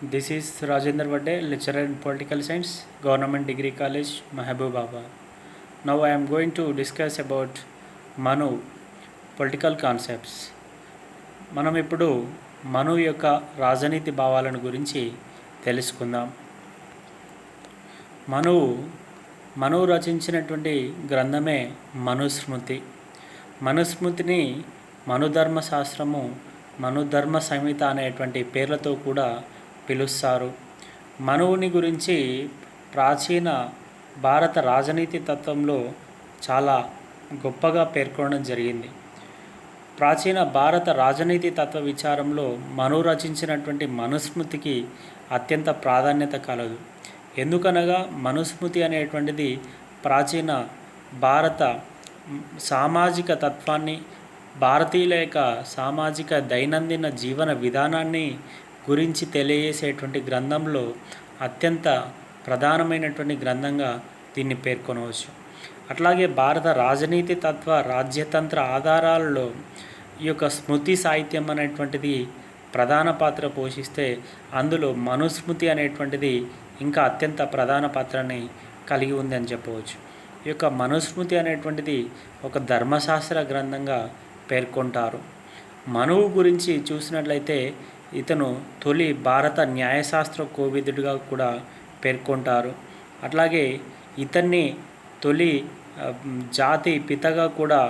This is Rajendra Vadde, lecturer in Political Science, Government Degree College, Mahabubabad. Now I am going to discuss about Manu, political concepts. మనం ఇప్పుడు మను యొక్క రాజనీతి భావాలను గురించి తెలుసుకుందాం. మనువు రచించినటువంటి గ్రంథమే మనుస్మృతి. మనుస్మృతిని మనుధర్మ శాస్త్రము, మనుధర్మ సంహిత అనేటువంటి పేర్లతో కూడా పిలుస్తారు. మనువుని గురించి ప్రాచీన భారత రాజనీతి తత్వంలో చాలా గొప్పగా పేర్కొనడం జరిగింది. ప్రాచీన భారత రాజనీతి తత్వ విచారంలో మనువు రచించినటువంటి మనుస్మృతికి అత్యంత ప్రాధాన్యత కలదు. ఎందుకనగా మనుస్మృతి అనేటువంటిది ప్రాచీన భారత సామాజిక తత్వాన్ని, భారతీయుల యొక్క సామాజిక దైనందిన జీవన విధానాన్ని గురించి తెలియజేసేటువంటి గ్రంథంలో అత్యంత ప్రధానమైనటువంటి గ్రంథంగా దీన్ని పేర్కొనవచ్చు. అట్లాగే భారత రాజనీతి తత్వ రాజ్యతంత్ర ఆధారాలలో ఈ యొక్క స్మృతి సాహిత్యం అనేటువంటిది ప్రధాన పాత్ర పోషిస్తే, అందులో మనుస్మృతి అనేటువంటిది ఇంకా అత్యంత ప్రధాన పాత్రని కలిగి ఉందని చెప్పవచ్చు. ఈ యొక్క మనుస్మృతి అనేటువంటిది ఒక ధర్మశాస్త్ర గ్రంథంగా పేర్కొంటారు. మనువు గురించి చూసినట్లయితే ఇతను తొలి భారత న్యాయశాస్త్ర కోవిదుడిగా కూడా పేర్కొంటారు. అట్లాగే ఇతన్ని తొలి జాతి పితగా కూడా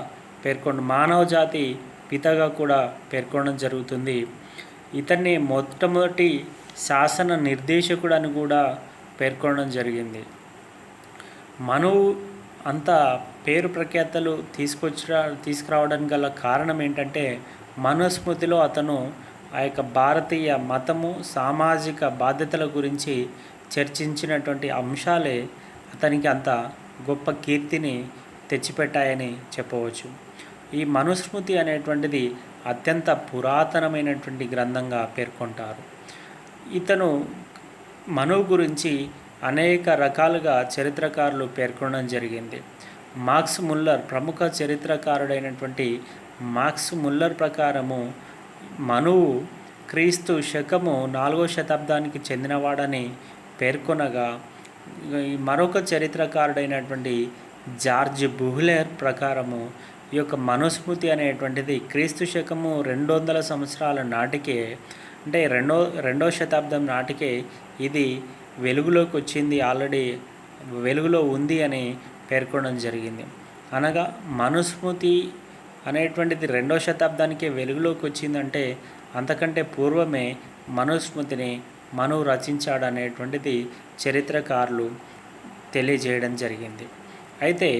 మానవ జాతి పితగా కూడా పేర్కొనడం జరుగుతుంది. ఇతన్ని మొట్టమొదటి శాసన నిర్దేశకుడు అని కూడా పేర్కొనడం జరిగింది. మనువు అంత పేరు ప్రఖ్యాతలు తీసుకురావడానికి గల కారణం ఏంటంటే, మనుస్మృతిలో అతను ఆ యొక్క భారతీయ మతము, సామాజిక బాధ్యతల గురించి చర్చించినటువంటి అంశాలే అతనికి అంత గొప్ప కీర్తిని తెచ్చిపెట్టాయని చెప్పవచ్చు. ఈ మనుస్మృతి అనేటువంటిది అత్యంత పురాతనమైనటువంటి గ్రంథంగా పేర్కొంటారు. ఇతను మనువు గురించి అనేక రకాలుగా చరిత్రకారులు పేర్కొనడం జరిగింది. మార్క్స్ ముల్లర్, ప్రముఖ చరిత్రకారుడైనటువంటి మార్క్స్ ముల్లర్ ప్రకారము మనువు క్రీస్తు శకము 4వ శతాబ్దానికి చెందినవాడని పేర్కొనగా, మరొక చరిత్రకారుడైనటువంటి జార్జ్ బుహ్లెర్ ప్రకారము ఈ యొక్క మనుస్మృతి అనేటువంటిది క్రీస్తు శకము 200 సంవత్సరాల నాటికే, అంటే రెండవ శతాబ్దం నాటికే ఇది వెలుగులోకి వచ్చింది, ఆల్రెడీ వెలుగులో ఉంది అని పేర్కొనడం జరిగింది. అనగా మనుస్మృతి అనేటువంటిది 2వ శతాబ్దానికే వెలుగులోకి వచ్చిందంటే అంతకంటే పూర్వమే మనుస్మృతిని మనువు రచించాడనేటువంటిది చరిత్రకారులు తెలియజేయడం జరిగింది. అయితే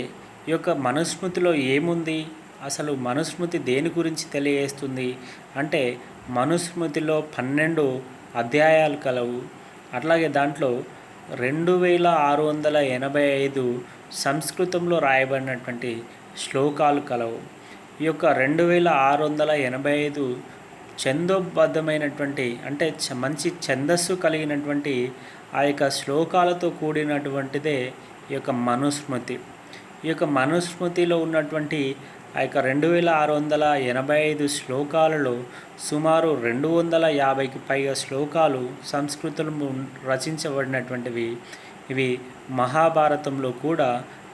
ఈ యొక్క మనుస్మృతిలో ఏముంది, అసలు మనుస్మృతి దేని గురించి తెలియజేస్తుంది అంటే, మనుస్మృతిలో 12 అధ్యాయాలు కలవు. అట్లాగే దాంట్లో 2685 సంస్కృతంలో రాయబడినటువంటి శ్లోకాలు కలవు. ఈ యొక్క 2685 ఛందోబద్ధమైనటువంటి, అంటే మంచి ఛందస్సు కలిగినటువంటి ఆ యొక్క శ్లోకాలతో కూడినటువంటిదే ఈ యొక్క మనుస్మృతి. ఈ యొక్క మనుస్మృతిలో ఉన్నటువంటి ఆ యొక్క 2685 శ్లోకాలలో సుమారు 250కి పైగా శ్లోకాలు సంస్కృతంలో రచించబడినటువంటివి. ఇవి మహాభారతంలో కూడా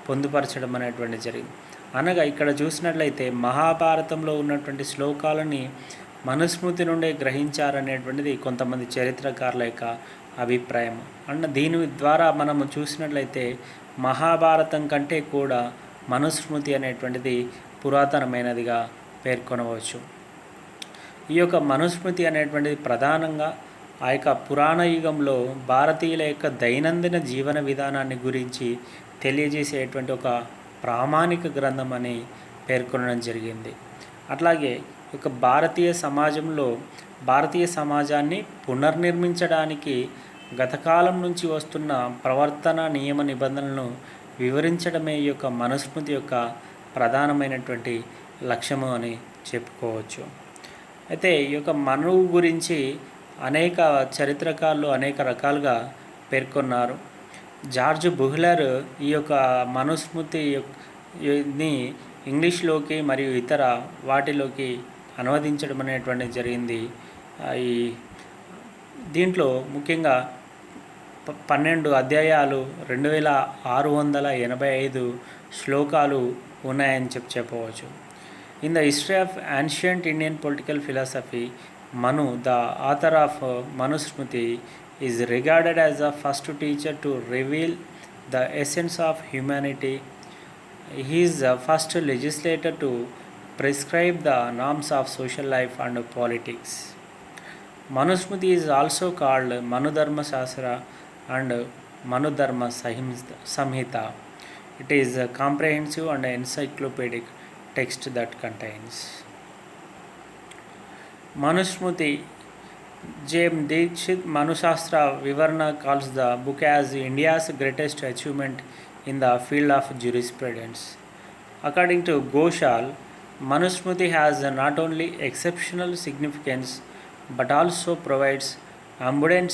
పొందుపరచడం అనేటువంటి జరిగింది. అనగా ఇక్కడ చూసినట్లయితే మహాభారతంలో ఉన్నటువంటి శ్లోకాలని మనుస్మృతి నుండే గ్రహించారనేటువంటిది కొంతమంది చరిత్రకారుల యొక్క అభిప్రాయం. దీని ద్వారా మనము చూసినట్లయితే మహాభారతం కంటే కూడా మనుస్మృతి అనేటువంటిది పురాతనమైనదిగా పేర్కొనవచ్చు. ఈ యొక్క మనుస్మృతి అనేటువంటిది ప్రధానంగా ఆ యొక్క పురాణ యుగంలో భారతీయుల యొక్క దైనందిన జీవన విధానాన్ని గురించి తెలియజేసేటువంటి ఒక ప్రామాణిక గ్రంథం అని పేర్కొనడం జరిగింది. అట్లాగే ఒక భారతీయ సమాజాన్ని పునర్నిర్మించడానికి గతకాలం నుంచి వస్తున్న ప్రవర్తన నియమ నిబంధనలను వివరించడమే ఈ యొక్క మనుస్మృతి యొక్క ప్రధానమైనటువంటి లక్ష్యము అని చెప్పుకోవచ్చు. అయితే ఈ యొక్క మనువు గురించి అనేక చరిత్రకారులు అనేక రకాలుగా పేర్కొన్నారు. జార్జ్ బుహ్లర్ ఈ యొక్క మనుస్మృతిని ఇంగ్లీష్లోకి మరియు ఇతర వాటిలోకి అనువదించడం అనేటువంటిది జరిగింది. ఈ దీంట్లో ముఖ్యంగా 12 అధ్యాయాలు 2685 శ్లోకాలు ఉన్నాయని చెప్పవచ్చు. In the history of ancient Indian political philosophy, Manu the author of Manusmriti is regarded as the first teacher to reveal the essence of humanity. He is the first legislator to prescribe the norms of social life and politics. Manusmriti is also called Manudharma Shastra and Manudharma Samhita. It is a comprehensive and encyclopedic text that contains. Manusmriti, J.M. Dikshit Manushastra Vivarna calls the book as India's greatest achievement in the field of jurisprudence. According to Ghoshal, Manusmriti has not only exceptional significance but also provides abundant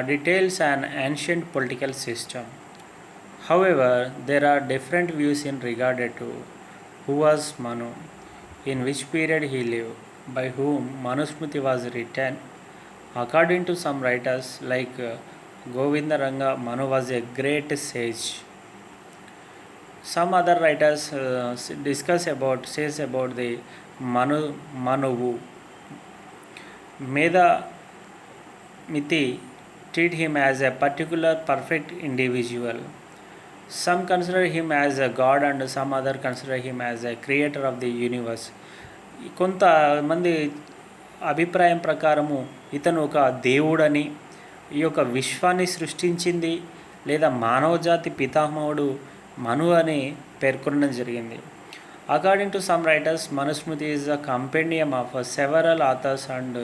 details and ancient political system. However, there are different views in regard to who was Manu, in which period he lived, by whom Manusmriti was written. According to some writers like Govinda Ranga, Manu was a great sage. Some other writers says about the Manuvu. Meda Miti treat him as a particular perfect individual. Some consider him as a god and some other consider him as a creator of the universe. కొంతమంది అభిప్రాయం ప్రకారము ఇతను ఒక దేవుడని, ఈ యొక్క విశ్వాన్ని సృష్టించింది లేదా మానవజాతి పితామహుడు మను అని పేర్కొనడం జరిగింది. According to some writers, Manusmriti is a కంపెండియం of several authors and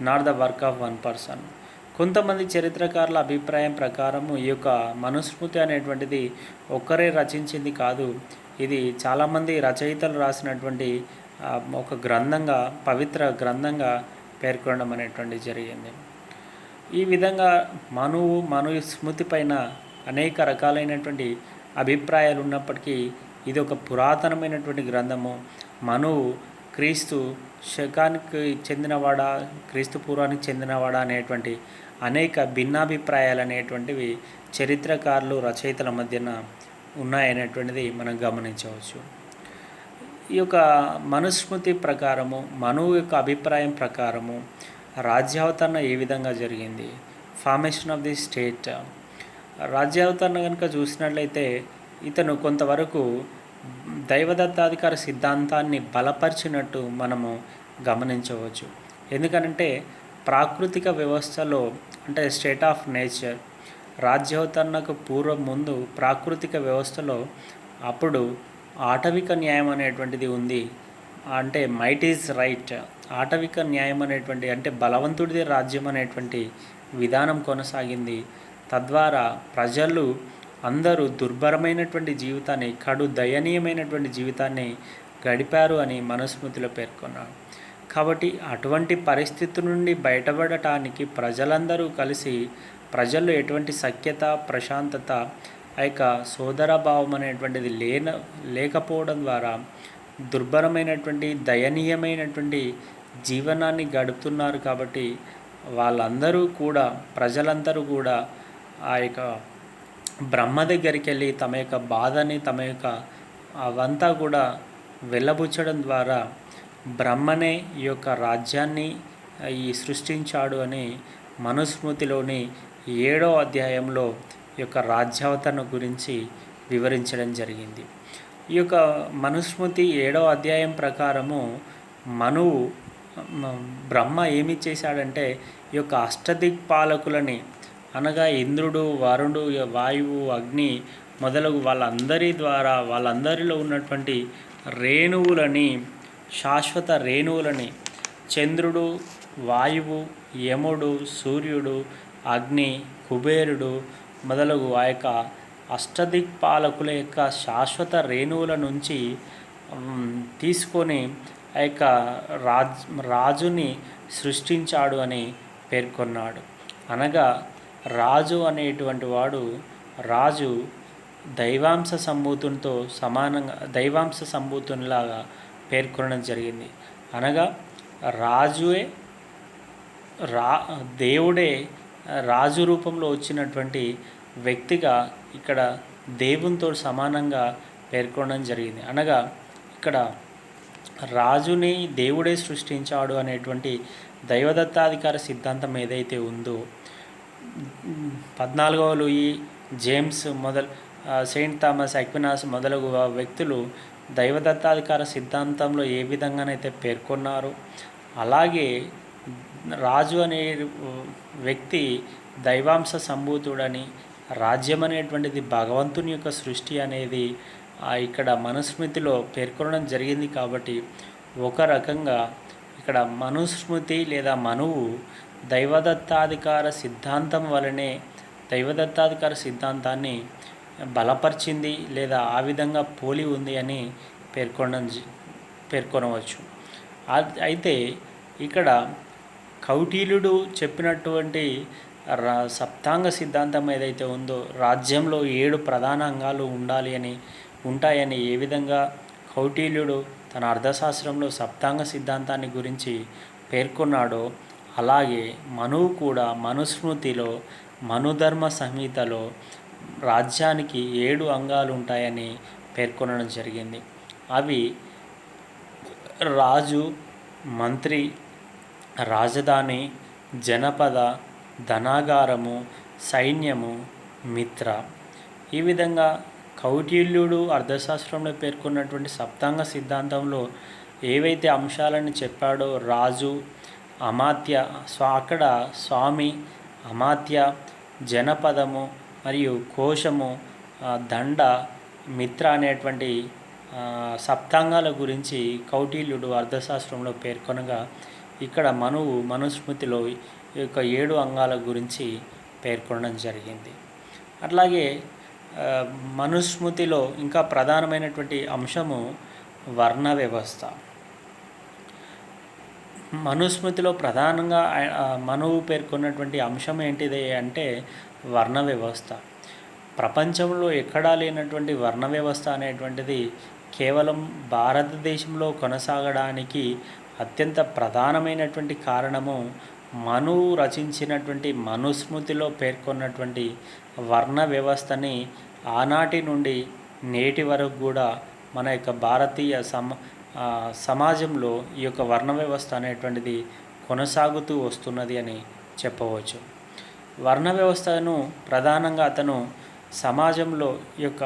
not the work of one person. కొంతమంది చరిత్రకారుల అభిప్రాయం ప్రకారము ఈ యొక్క మనుస్మృతి అనేటువంటిది ఒక్కరే రచించింది కాదు, ఇది చాలామంది రచయితలు రాసినటువంటి ఒక గ్రంథంగా, పవిత్ర గ్రంథంగా పేర్కొనడం అనేటువంటిది జరిగింది. ఈ విధంగా మనుస్మృతి పైన అనేక రకాలైనటువంటి అభిప్రాయాలు ఉన్నప్పటికీ ఇది ఒక పురాతనమైనటువంటి గ్రంథము. మనువు క్రీస్తు శకానికి చెందినవాడా, క్రీస్తు పూర్వానికి చెందినవాడా అనేటువంటి అనేక భిన్నాభిప్రాయాలు అనేటువంటివి చరిత్రకారులు, రచయితల మధ్యన ఉన్నాయనేటువంటిది మనం గమనించవచ్చు. ఈ యొక్క మనుస్మృతి ప్రకారము, మనువు యొక్క అభిప్రాయం ప్రకారము రాజ్యావతరణ ఏ విధంగా జరిగింది, ఫార్మేషన్ ఆఫ్ ది స్టేట్. రాజ్యావతరణ కనుక చూసినట్లయితే ఇతను కొంతవరకు దైవదత్తాధికార సిద్ధాంతాన్ని బలపరిచినట్టు మనము గమనించవచ్చు. ఎందుకనంటే ప్రాకృతిక వ్యవస్థలో, అంటే స్టేట్ ఆఫ్ నేచర్, రాజ్యావతరణకు పూర్వం ముందు ప్రాకృతిక వ్యవస్థలో అప్పుడు ఆటవిక న్యాయం అనేటువంటిది ఉంది. అంటే మైట్ ఈజ్ రైట్, ఆటవిక న్యాయం అనేటువంటి, అంటే బలవంతుడిదే రాజ్యం అనేటువంటి విధానం కొనసాగింది. తద్వారా ప్రజలు అందరూ దుర్భరమైనటువంటి జీవితాన్ని, కడు దయనీయమైనటువంటి జీవితాన్ని గడిపారు అని మనుస్మృతిలో పేర్కొన్నాడు. కాబట్టి అటువంటి పరిస్థితి నుండి బయటపడటానికి ప్రజలందరూ కలిసి, ప్రజల్లో ఎటువంటి సఖ్యత, ప్రశాంతత, ఆ యొక్క సోదరభావం అనేటువంటిది లేకపోవడం ద్వారా దుర్భరమైనటువంటి, దయనీయమైనటువంటి జీవనాన్ని గడుపుతున్నారు. కాబట్టి వాళ్ళందరూ కూడా, ప్రజలందరూ కూడా ఆ యొక్క బ్రహ్మ దగ్గరికి వెళ్ళి తమ యొక్క బాధని, తమ యొక్క అవంతా కూడా వెళ్ళబుచ్చడం ద్వారా బ్రహ్మనే ఈ యొక్క రాజ్యాన్ని సృష్టించాడు అని మనుస్మృతిలోని 7వ అధ్యాయంలో ఈ యొక్క రాజ్యావతరణ గురించి వివరించడం జరిగింది. ఈ యొక్క మనుస్మృతి 7వ అధ్యాయం ప్రకారము మనువు, బ్రహ్మ ఏమి చేశాడంటే ఈ యొక్క అష్టదిక్పాలకులని, అనగా ఇంద్రుడు, వరుణుడు, వాయువు, అగ్ని మొదలగు వాళ్ళందరి ద్వారా, వాళ్ళందరిలో ఉన్నటువంటి రేణువులని, శాశ్వత రేణువులని, చంద్రుడు, వాయువు, యముడు, సూర్యుడు, అగ్ని, కుబేరుడు మొదలగు ఆ యొక్క అష్టదిక్పాలకుల యొక్క శాశ్వత రేణువుల నుంచి తీసుకొని ఆ యొక్క రాజుని సృష్టించాడు అని పేర్కొన్నాడు. అనగా రాజు అనేటువంటి వాడు, రాజు దైవాంశ సంభూతునితో సమానంగా, దైవాంశ సంభూతునిలాగా పేర్కొనడం జరిగింది. అనగా రాజుయే రా దేవుడే రాజు రూపంలో వచ్చినటువంటి వ్యక్తిగా ఇక్కడ దేవునితో సమానంగా పేర్కొనడం జరిగింది. అనగా ఇక్కడ రాజుని దేవుడే సృష్టించాడు అనేటువంటి దైవదత్తాధికార సిద్ధాంతం ఏదైతే ఉందో 14వ Louis, James Saint Thomas Aquinas మొదలగు వ్యక్తులు దైవదత్తాధికార సిద్ధాంతంలో ఏ విధంగానైతే పేర్కొన్నారో అలాగే రాజు అనే వ్యక్తి దైవాంశ సంభూతుడని, రాజ్యం అనేటువంటిది భగవంతుని యొక్క సృష్టి అనేది ఇక్కడ మనుస్మృతిలో పేర్కొనడం జరిగింది. కాబట్టి ఒక రకంగా ఇక్కడ మనుస్మృతి లేదా మనువు దైవదత్తాధికార సిద్ధాంతం వలనే దైవదత్తాధికార సిద్ధాంతాన్ని బలపరిచింది లేదా ఆ విధంగా పోలి ఉంది అని పేర్కొనవచ్చు. అయితే ఇక్కడ కౌటిల్యుడు చెప్పినటువంటి సప్తాంగ సిద్ధాంతం ఏదైతే ఉందో రాజ్యంలో 7 ప్రధాన అంగాలు ఉంటాయని ఏ విధంగా కౌటిల్యుడు తన అర్థశాస్త్రంలో సప్తాంగ సిద్ధాంతాన్ని గురించి పేర్కొన్నాడో అలాగే మనువు కూడా మనుస్మృతిలో మనుధర్మ సంహితలో రాజ్యానికి 7 అంగాలు ఉంటాయని పేర్కొనడం జరిగింది. అవి రాజు, మంత్రి, రాజధాని, జనపద, ధనాగారము, సైన్యము, మిత్ర. ఈ విధంగా కౌటిల్యుడు అర్థశాస్త్రంలో పేర్కొన్నటువంటి సప్తాంగ సిద్ధాంతంలో ఏవైతే అంశాలను చెప్పాడో రాజు, అమాత్య, అక్కడ స్వామి, అమాత్య, జనపదము మరియు కోశము, దండ, మిత్ర అనేటువంటి సప్తాంగాల గురించి కౌటిల్యుడు అర్థశాస్త్రంలో పేర్కొనగా ఇక్కడ మనుస్మృతిలో ఈ యొక్క 7 అంగాల గురించి పేర్కొనడం జరిగింది. అట్లాగే మనుస్మృతిలో ఇంకా ప్రధానమైనటువంటి అంశము వర్ణ వ్యవస్థ. మనుస్మృతిలో ప్రధానంగా మనువు పేర్కొన్నటువంటి అంశం ఏంటిది అంటే వర్ణ వ్యవస్థ. ప్రపంచంలో ఎక్కడా లేనటువంటి వర్ణ వ్యవస్థ అనేటువంటిది కేవలం భారతదేశంలో కొనసాగడానికి అత్యంత ప్రధానమైనటువంటి కారణము మనువు రచించినటువంటి మనుస్మృతిలో పేర్కొన్నటువంటి వర్ణ వ్యవస్థని ఆనాటి నుండి నేటి వరకు కూడా మన యొక్క భారతీయ సమాజంలో ఈ యొక్క వర్ణ వ్యవస్థ అనేటువంటిది కొనసాగుతూ వస్తున్నది అని చెప్పవచ్చు. వర్ణ వ్యవస్థను ప్రధానంగా అతను సమాజంలో ఈ యొక్క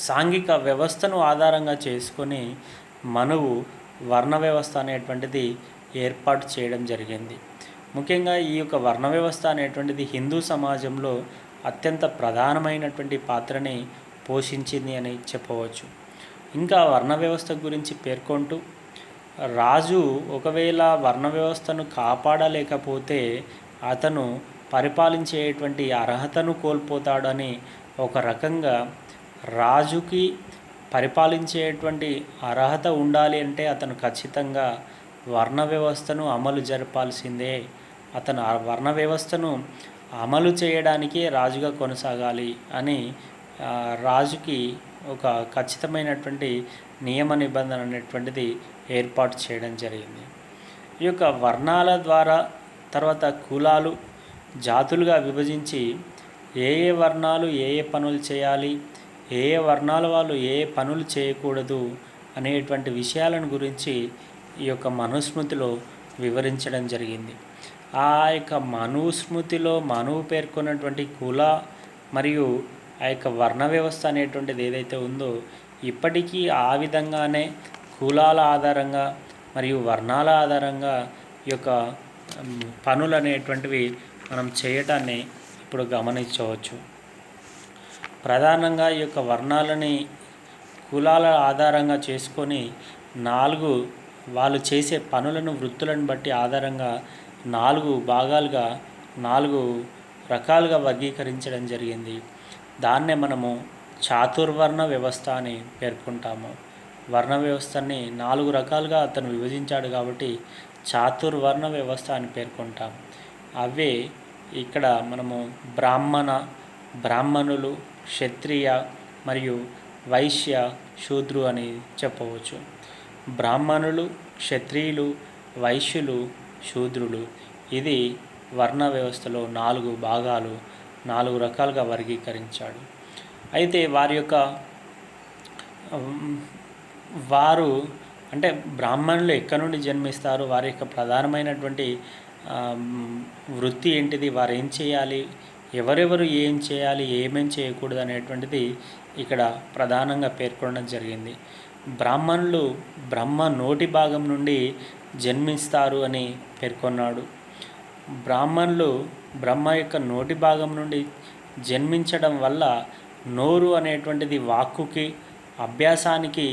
సాంఘిక వ్యవస్థను ఆధారంగా చేసుకొని మనువు వర్ణ వ్యవస్థ అనేటువంటిది ఏర్పాటు చేయడం జరిగింది. ముఖ్యంగా ఈ యొక్క వర్ణ వ్యవస్థ అనేటువంటిది హిందూ సమాజంలో అత్యంత ప్రధానమైనటువంటి పాత్రని పోషించింది అని చెప్పవచ్చు. ఇంకా వర్ణ వ్యవస్థ గురించి పేర్కొంటూ రాజు ఒకవేళ వర్ణ వ్యవస్థను కాపాడలేకపోతే అతను పరిపాలించేటువంటి అర్హతను కోల్పోతాడని ఒక రకంగా రాజుకి పరిపాలించేటువంటి అర్హత ఉండాలి అంటే అతను ఖచ్చితంగా వర్ణ వ్యవస్థను అమలు జరపాల్సిందే. అతను ఆ వర్ణ వ్యవస్థను అమలు చేయడానికే రాజుగా కొనసాగాలి అని రాజుకి ఒక ఖచ్చితమైనటువంటి నియమ నిబంధన అనేటువంటిది ఏర్పాటు చేయడం జరిగింది. ఈ యొక్క వర్ణాల ద్వారా తర్వాత కులాలు, జాతులుగా విభజించి ఏ వర్ణాలు ఏ పనులు చేయాలి, ఏ వర్ణాల వాళ్ళు ఏ పనులు చేయకూడదు అనేటువంటి విషయాలను గురించి ఈ యొక్క మనుస్మృతిలో వివరించడం జరిగింది. ఆ యొక్క మనుస్మృతిలో మనువు పేర్కొన్నటువంటి కుల మరియు ఆ యొక్క వర్ణ వ్యవస్థ అనేటువంటిది ఏదైతే ఉందో ఇప్పటికీ ఆ విధంగానే కులాల ఆధారంగా మరియు వర్ణాల ఆధారంగా ఈ యొక్క పనులు అనేటువంటివి మనం చేయటాన్ని ఇప్పుడు గమనించవచ్చు. ప్రధానంగా ఈ యొక్క వర్ణాలని కులాల ఆధారంగా చేసుకొని 4 వాళ్ళు చేసే పనులను వృత్తులను బట్టి ఆధారంగా 4 భాగాలుగా 4 రకాలుగా వర్గీకరించడం జరిగింది. దాన్నే మనము చాతుర్వర్ణ వ్యవస్థ అని పేర్కొంటాము. వర్ణ వ్యవస్థని 4 రకాలుగా అతను విభజించాడు కాబట్టి చాతుర్వర్ణ వ్యవస్థ అని పేర్కొంటాం. అవే ఇక్కడ మనము బ్రాహ్మణులు, క్షత్రియ మరియు వైశ్య, శూద్రు అని చెప్పవచ్చు. బ్రాహ్మణులు, క్షత్రియులు వైశ్యులు, శూద్రులు. ఇది వర్ణ వ్యవస్థలో 4 భాగాలు, 4 రకాలుగా వర్గీకరించాడు. అయితే వారి యొక్క వారు అంటే బ్రాహ్మణులు ఎక్కడి నుండి జన్మిస్తారు, వారి యొక్క ప్రధానమైనటువంటి వృత్తి ఏంటిది, వారు ఏం చేయాలి, ఎవరెవరు ఏం చేయాలి, ఏమేం చేయకూడదు అనేటువంటిది ఇక్కడ ప్రధానంగా పేర్కొనడం జరిగింది. బ్రాహ్మణులు బ్రహ్మ నోటి భాగం నుండి జన్మిస్తారు అని పేర్కొన్నాడు. బ్రాహ్మణులు బ్రహ్మ యొక్క నోటి భాగం నుండి జన్మించడం వల్ల నోరు అనేటువంటిది వాక్కుకి, అభ్యాసానికి,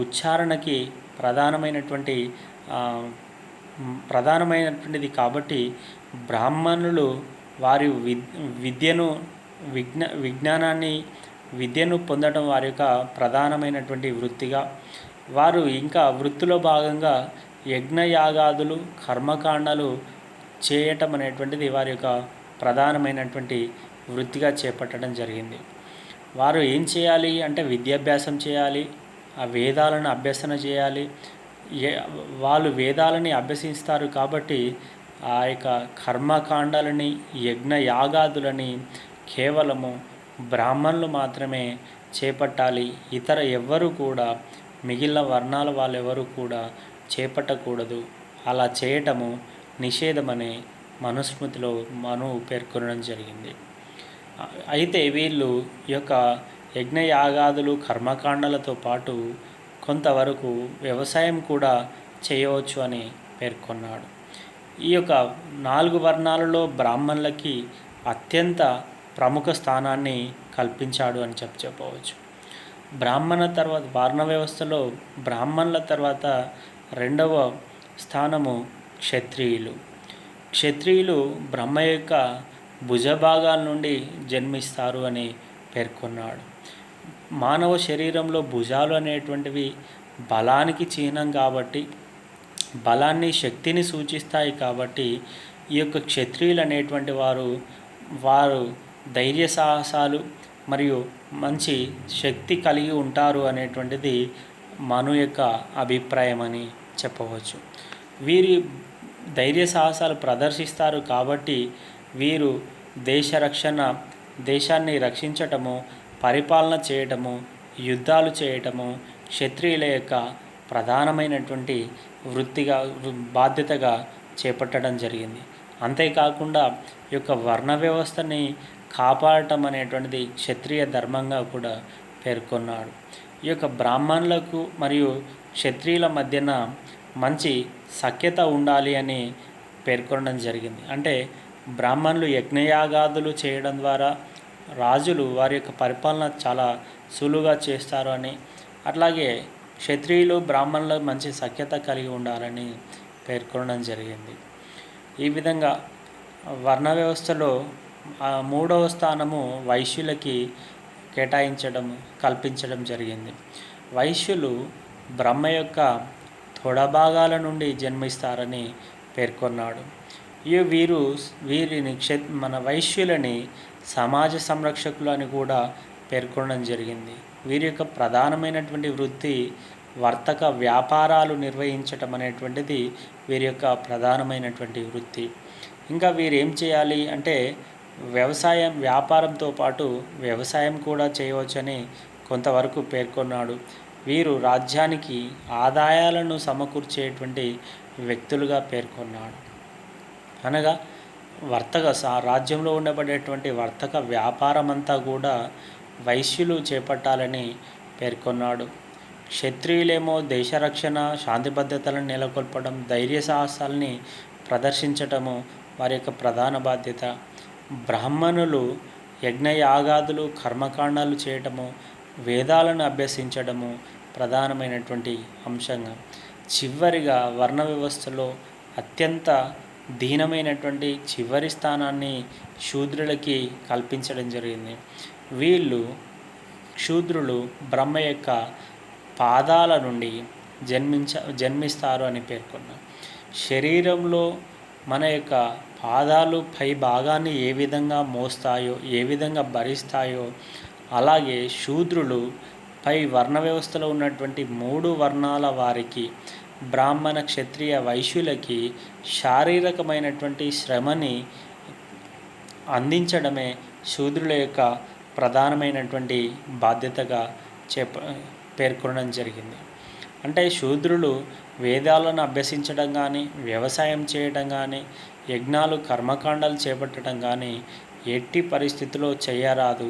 ఉచ్చారణకి ప్రధానమైనటువంటిది కాబట్టి బ్రాహ్మణులు వారి విద్యను పొందడం వారి యొక్క ప్రధానమైనటువంటి వృత్తిగా, వారు ఇంకా వృత్తిలో భాగంగా యజ్ఞయాగాదులు, కర్మకాండాలు చేయటం అనేటువంటిది వారి యొక్క ప్రధానమైనటువంటి వృత్తిగా చేపట్టడం జరిగింది. వారు ఏం చేయాలి అంటే విద్యాభ్యాసం చేయాలి, ఆ వేదాలను అభ్యసన చేయాలి. వాళ్ళు వేదాలని అభ్యసిస్తారు కాబట్టి ఆ యొక్క కర్మకాండాలని, యజ్ఞయాగాదులని కేవలము బ్రాహ్మణులు మాత్రమే చేపట్టాలి. ఇతర ఎవ్వరూ కూడా, మిగిలిన వర్ణాల వాళ్ళెవరూ కూడా చేపట్టకూడదు. అలా చేయటము నిషేధమనే మనుస్మృతిలో మనువు పేర్కొనడం జరిగింది. అయితే వీళ్ళు ఈ యొక్క యజ్ఞయాగాదులు, కర్మకాండాలతో పాటు కొంతవరకు వ్యవసాయం కూడా చేయవచ్చు అని పేర్కొన్నాడు. ఈ యొక్క 4 వర్ణాలలో బ్రాహ్మణులకి అత్యంత ప్రముఖ స్థానాన్ని కల్పించాడు అని చెప్పవచ్చు. బ్రాహ్మణ తర్వాత వర్ణ వ్యవస్థలో బ్రాహ్మణుల తర్వాత 2వ స్థానము క్షత్రియులు. క్షత్రియులు బ్రహ్మ యొక్క భుజభాగాల నుండి జన్మిస్తారు అని పేర్కొన్నాడు. మానవ శరీరంలో భుజాలు అనేటువంటివి బలానికి చిహ్నం కాబట్టి, బలాన్ని, శక్తిని సూచిస్తాయి కాబట్టి ఈ యొక్క క్షత్రియులు అనేటువంటి వారు ధైర్య సాహసాలు మరియు మంచి శక్తి కలిగి ఉంటారు అనేటువంటిది మను యొక్క అభిప్రాయం అని చెప్పవచ్చు. వీరి ధైర్య సాహసాలు ప్రదర్శిస్తారు కాబట్టి వీరు దేశాన్ని రక్షించటము, పరిపాలన చేయటము, యుద్ధాలు చేయటము క్షత్రియుల యొక్క ప్రధానమైనటువంటి బాధ్యతగా చేపట్టడం జరిగింది. అంతేకాకుండా ఈ యొక్క వర్ణ వ్యవస్థని కాపాడటం అనేటువంటిది క్షత్రియ ధర్మంగా కూడా పేర్కొన్నాడు. ఈ యొక్క బ్రాహ్మణులకు మరియు క్షత్రియుల మధ్యన మంచి సఖ్యత ఉండాలి అని పేర్కొనడం జరిగింది. అంటే బ్రాహ్మణులు యజ్ఞయాగాదులు చేయడం ద్వారా రాజులు వారి యొక్క పరిపాలన చాలా సులువుగా చేస్తారు అని, అట్లాగే క్షత్రియులు బ్రాహ్మణులు మంచి సఖ్యత కలిగి ఉండాలని పేర్కొనడం జరిగింది. ఈ విధంగా వర్ణ వ్యవస్థలో 3వ స్థానము వైశ్యులకి కల్పించడం జరిగింది. వైశ్యులు బ్రహ్మ యొక్క తొడభాగాల నుండి జన్మిస్తారని పేర్కొన్నాడు. వీరిని మన వైశ్యులని సమాజ సంరక్షకులు అని కూడా పేర్కొనడం జరిగింది. వీరి యొక్క ప్రధానమైనటువంటి వృత్తి వర్తక వ్యాపారాలు నిర్వహించటం అనేటువంటిది వీరి యొక్క ప్రధానమైనటువంటి వృత్తి. ఇంకా వీరు ఏం చేయాలి అంటే వ్యాపారంతో పాటు వ్యవసాయం కూడా చేయవచ్చని కొంతవరకు పేర్కొన్నాడు. వీరు రాజ్యానికి ఆదాయాలను సమకూర్చేటువంటి వ్యక్తులుగా పేర్కొన్నాడు. అనగా రాజ్యంలో ఉండబడేటువంటి వర్తక వ్యాపారం అంతా కూడా వైశ్యులు చేపట్టాలని పేర్కొన్నాడు. క్షత్రియులేమో దేశరక్షణ, శాంతి భద్రతలను నెలకొల్పడం, ధైర్య సాహసాలని ప్రదర్శించటము వారి యొక్క ప్రధాన బాధ్యత. బ్రాహ్మణులు యజ్ఞయాగాదులు, కర్మకాండాలు చేయటము, వేదాలను అభ్యసించడము ప్రధానమైనటువంటి అంశంగా. చివరిగా వర్ణ వ్యవస్థలో అత్యంత దీనమైనటువంటి చివరి స్థానాన్ని శూద్రులకి కల్పించడం జరిగింది. శూద్రులు బ్రహ్మ యొక్క పాదాల నుండి జన్మిస్తారు అని పేర్కొన్నారు. శరీరంలో మన యొక్క పాదాలు పై భాగాన్ని ఏ విధంగా మోస్తాయో, ఏ విధంగా భరిస్తాయో, అలాగే శూద్రులు పై వర్ణ వ్యవస్థలో ఉన్నటువంటి 3 వర్ణాల వారికి బ్రాహ్మణ క్షత్రియ వైశ్యులకి శారీరకమైనటువంటి శ్రమని అందించడమే శూద్రుల యొక్క ప్రధానమైనటువంటి బాధ్యతగా పేర్కొనడం జరిగింది. అంటే శూద్రులు వేదాలను అభ్యసించడం కానీ, వ్యవసాయం చేయడం కానీ, యజ్ఞాలు కర్మకాండాలు చేపట్టడం కానీ ఎట్టి పరిస్థితుల్లో చేయరాదు.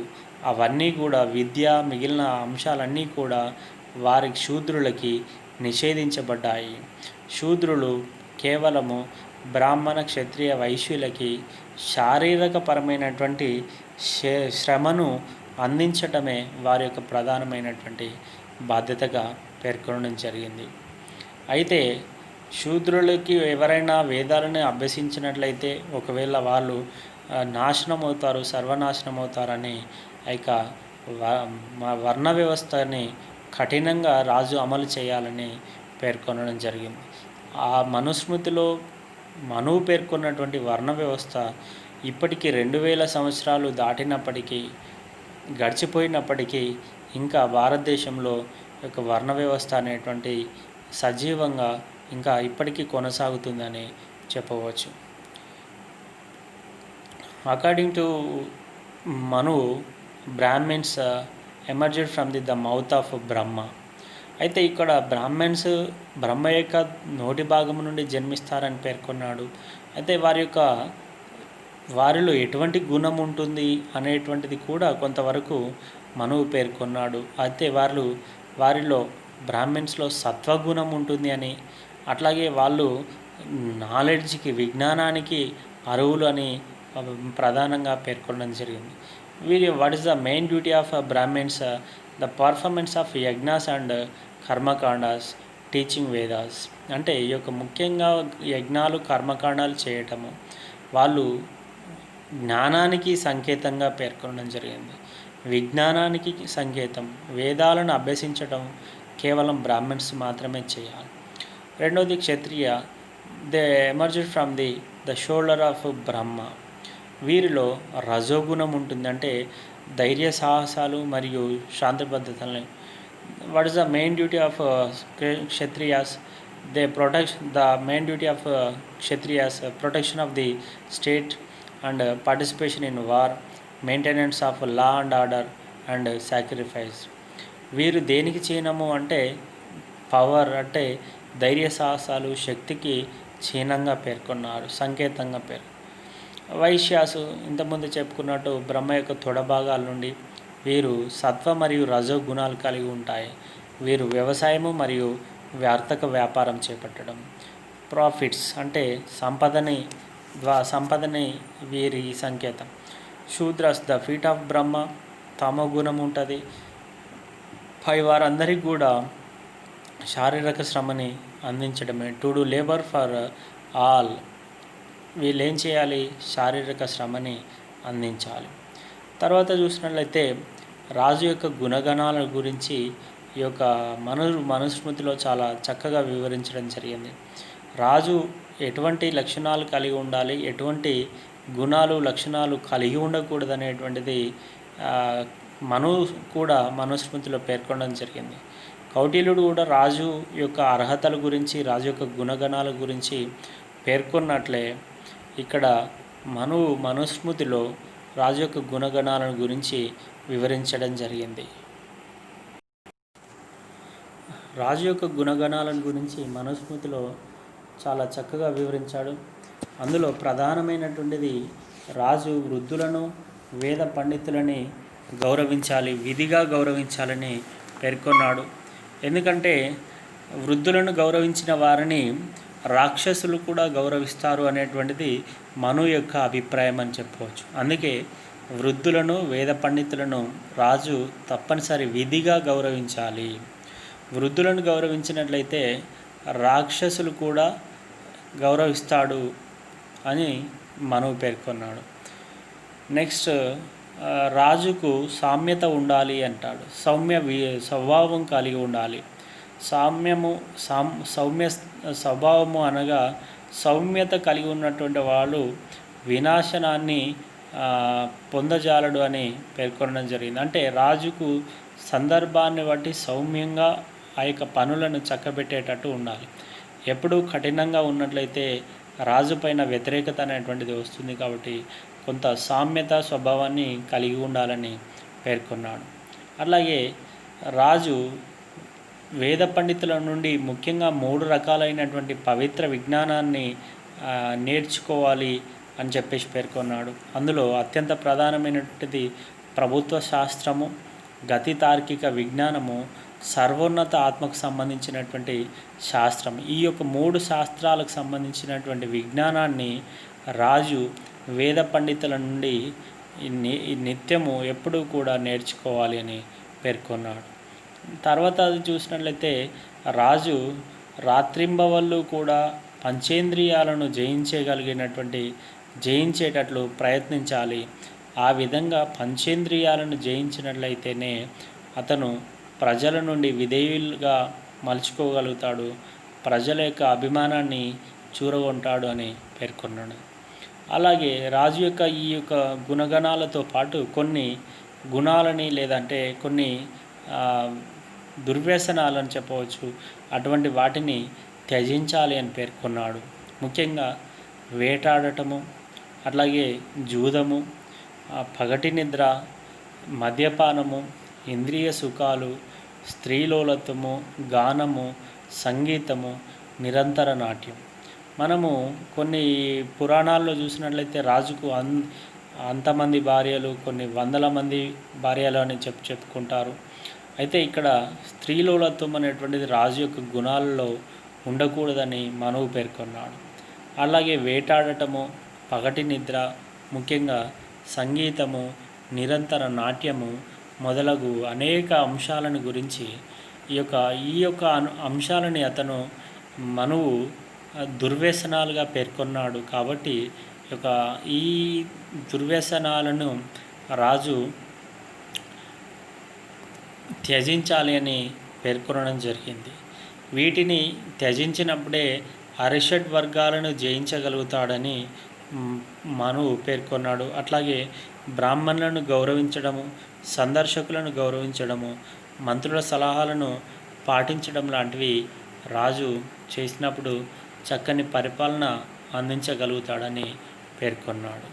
అవన్నీ కూడా విద్య మిగిలిన అంశాలన్నీ కూడా శూద్రులకి నిషేధించబడ్డాయి. శూద్రులు కేవలము బ్రాహ్మణ క్షత్రియ వైశ్యులకి శారీరకపరమైనటువంటి శ్రమను అందించటమే వారి యొక్క ప్రధానమైనటువంటి బాధ్యతగా పేర్కొనడం జరిగింది. అయితే శూద్రులకి ఎవరైనా వేదాలను అభ్యసించినట్లయితే ఒకవేళ వాళ్ళు నాశనం అవుతారు, సర్వనాశనం అవుతారని ఇక వర్ణ వ్యవస్థని కఠినంగా రాజు అమలు చేయాలని పేర్కొనడం జరిగింది. ఆ మనుస్మృతిలో మనువు పేర్కొన్నటువంటి వర్ణ వ్యవస్థ ఇప్పటికీ 2000 సంవత్సరాలు దాటినప్పటికీ, గడిచిపోయినప్పటికీ ఇంకా భారతదేశంలో యొక్క వర్ణ వ్యవస్థ అనేటువంటి సజీవంగా ఇంకా ఇప్పటికీ కొనసాగుతుందని చెప్పవచ్చు. According to Manu, Brahmins emerged from the mouth of Brahma. అయితే ఇక్కడ బ్రాహ్మణ్స్ బ్రహ్మ యొక్క నోటి భాగం నుండి జన్మిస్తారని పేర్కొన్నాడు. అయితే వారిలో ఎటువంటి గుణం ఉంటుంది అనేటువంటిది కూడా కొంతవరకు మనువు పేర్కొన్నాడు. అయితే వారిలో బ్రాహ్మిన్స్లో సత్వగుణం ఉంటుంది అని, అట్లాగే వాళ్ళు నాలెడ్జ్కి, విజ్ఞానానికి అర్హులు అని ప్రధానంగా పేర్కొనడం జరిగింది. What is the main duty of Brahmins? The performance of yajnas and karmakandas, teaching Vedas. అంటే ఈ యొక్క ముఖ్యంగా యజ్ఞాలు కర్మకాండాలు చేయటము వాళ్ళు జ్ఞానానికి సంకేతంగా పేర్కొనడం జరిగింది. విజ్ఞానానికి సంకేతం. వేదాలను అభ్యసించడం కేవలం బ్రాహ్మణ్స్ మాత్రమే చేయాలి. రెండవది Kshatriya, they emerged from the shoulder of Brahma. వీరిలో రజోగుణం ఉంటుంది. అంటే ధైర్య సాహసాలు మరియు శాంతిబద్ధతలని. What is the main duty of Kshatriyas? the main duty of kshatriyas, protection of the state and participation in war, maintenance of law and order and sacrifice. వీరు దేనికి చిహ్నము అంటే పవర్, అంటే ధైర్య సాహసాలు, శక్తికి చిహ్నంగా పేర్కొన్నారు, సంకేతంగా వైశ్యాసు ఇంతకుముందు చెప్పుకున్నట్టు బ్రహ్మ యొక్క తొడభాగాల నుండి వీరు సత్వ మరియు రజో గుణాలు కలిగి ఉంటాయి. వీరు వ్యవసాయము మరియు వర్తక వ్యాపారం చేపట్టడం. ప్రాఫిట్స్ అంటే సంపదని వీరి సంకేతం. శూద్రస్ ద ఫీట్ ఆఫ్ బ్రహ్మ, తమో గుణం ఉంటుంది. పై వారందరికీ కూడా శారీరక శ్రమని అందించడమే. To do labour for all. వీళ్ళు ఏం చేయాలి? శారీరక శ్రమని అందించాలి. తర్వాత చూసినట్లయితే రాజు యొక్క గుణగణాల గురించి ఈ యొక్క మనుస్మృతిలో చాలా చక్కగా వివరించడం జరిగింది. రాజు ఎటువంటి లక్షణాలు కలిగి ఉండాలి, ఎటువంటి గుణాలు లక్షణాలు కలిగి ఉండకూడదు అనేటువంటిది మనుస్మృతిలో పేర్కొనడం జరిగింది. కౌటిల్యుడు కూడా రాజు యొక్క అర్హతల గురించి, రాజు యొక్క గుణగణాల గురించి పేర్కొన్నట్లే ఇక్కడ మనుస్మృతిలో రాజు యొక్క గుణగణాలను గురించి వివరించడం జరిగింది. రాజు యొక్క గుణగణాలను గురించి మనుస్మృతిలో చాలా చక్కగా వివరించాడు. అందులో ప్రధానమైనటువంటిది రాజు వృద్ధులను, వేద పండితులని గౌరవించాలి, విధిగా గౌరవించాలని పేర్కొన్నాడు. ఎందుకంటే వృద్ధులను గౌరవించిన వారిని రాక్షసులు కూడా గౌరవిస్తారు అనేటువంటిది మను యొక్క అభిప్రాయం అని చెప్పవచ్చు. అందుకే వృద్ధులను, వేద పండితులను రాజు తప్పనిసరి విధిగా గౌరవించాలి. వృద్ధులను గౌరవించినట్లయితే రాక్షసులు కూడా గౌరవిస్తాడు అని మనువు పేర్కొన్నాడు. నెక్స్ట్, రాజుకు సామ్యత ఉండాలి అంటాడు. సౌమ్య స్వభావం కలిగి ఉండాలి. సౌమ్య స్వభావము అనగా సౌమ్యత కలిగి ఉన్నటువంటి వాళ్ళు వినాశనాన్ని పొందజాలడు అని పేర్కొనడం జరిగింది. అంటే రాజుకు సందర్భాన్ని బట్టి సౌమ్యంగా ఆ యొక్క పనులను చక్కబెట్టేటట్టు ఉండాలి. ఎప్పుడూ కఠినంగా ఉన్నట్లయితే రాజు పైన వ్యతిరేకత అనేటువంటిది వస్తుంది. కాబట్టి కొంత సామ్యత స్వభావాన్ని కలిగి ఉండాలని పేర్కొన్నాడు. అలాగే రాజు వేద పండితుల నుండి ముఖ్యంగా 3 రకాలైనటువంటి పవిత్ర విజ్ఞానాన్ని నేర్చుకోవాలి అని చెప్పేసి పేర్కొన్నాడు. అందులో అత్యంత ప్రధానమైనటువంటిది ప్రభుత్వ శాస్త్రము, గతి తార్కిక విజ్ఞానము, సర్వోన్నత ఆత్మకు సంబంధించినటువంటి శాస్త్రం. ఈ యొక్క 3 శాస్త్రాలకు సంబంధించినటువంటి విజ్ఞానాన్ని రాజు వేద పండితుల నుండి నిత్యము ఎప్పుడూ కూడా నేర్చుకోవాలి అని పేర్కొన్నాడు. తర్వాత అది చూసినట్లయితే రాజు రాత్రింబవళ్ళు కూడా పంచేంద్రియాలను జయించేటట్లు ప్రయత్నించాలి. ఆ విధంగా పంచేంద్రియాలను జయించినట్లయితేనే అతను ప్రజల నుండి విధేయులుగా మలుచుకోగలుగుతాడు, ప్రజల యొక్క అభిమానాన్ని చూరగొంటాడు అని పేర్కొన్నాడు. అలాగే రాజు యొక్క ఈ యొక్క గుణగణాలతో పాటు కొన్ని గుణాలని లేదంటే కొన్ని దుర్వ్యసనాలని చెప్పవచ్చు, అటువంటి వాటిని త్యజించాలి అని పేర్కొన్నాడు. ముఖ్యంగా వేటాడటము, అట్లాగే జూదము, పగటి నిద్ర, మద్యపానము, ఇంద్రియ సుఖాలు, స్త్రీలోలత్వము, గానము, సంగీతము, నిరంతర నాట్యం. మనము కొన్ని పురాణాల్లో చూసినట్లయితే రాజుకు అంతమంది భార్యలు, కొన్ని వందల మంది భార్యలు అని చెప్పుకుంటారు. అయితే ఇక్కడ స్త్రీలోలత్వం అనేటువంటిది రాజు యొక్క గుణాలలో ఉండకూడదని మనువు పేర్కొన్నాడు. అలాగే వేటాడటము, పగటి నిద్ర, ముఖ్యంగా సంగీతము, నిరంతర నాట్యము మొదలగు అనేక అంశాలను గురించి ఈ యొక్క అంశాలని అతను మనువు దుర్వ్యసనాలుగా పేర్కొన్నాడు. కాబట్టి ఈ దుర్వ్యసనాలను రాజు త్యజించాలి అని పేర్కొనడం జరిగింది. వీటిని త్యజించినప్పుడే అరిషడ్ వర్గాలను జయించగలుగుతాడని మనువు పేర్కొన్నాడు. అట్లాగే బ్రాహ్మణులను గౌరవించడము, సందర్శకులను గౌరవించడము, మంత్రుల సలహాలను పాటించడం లాంటివి రాజు చేసినప్పుడు చక్కని పరిపాలన అందించగలుగుతాడని పేర్కొన్నాడు.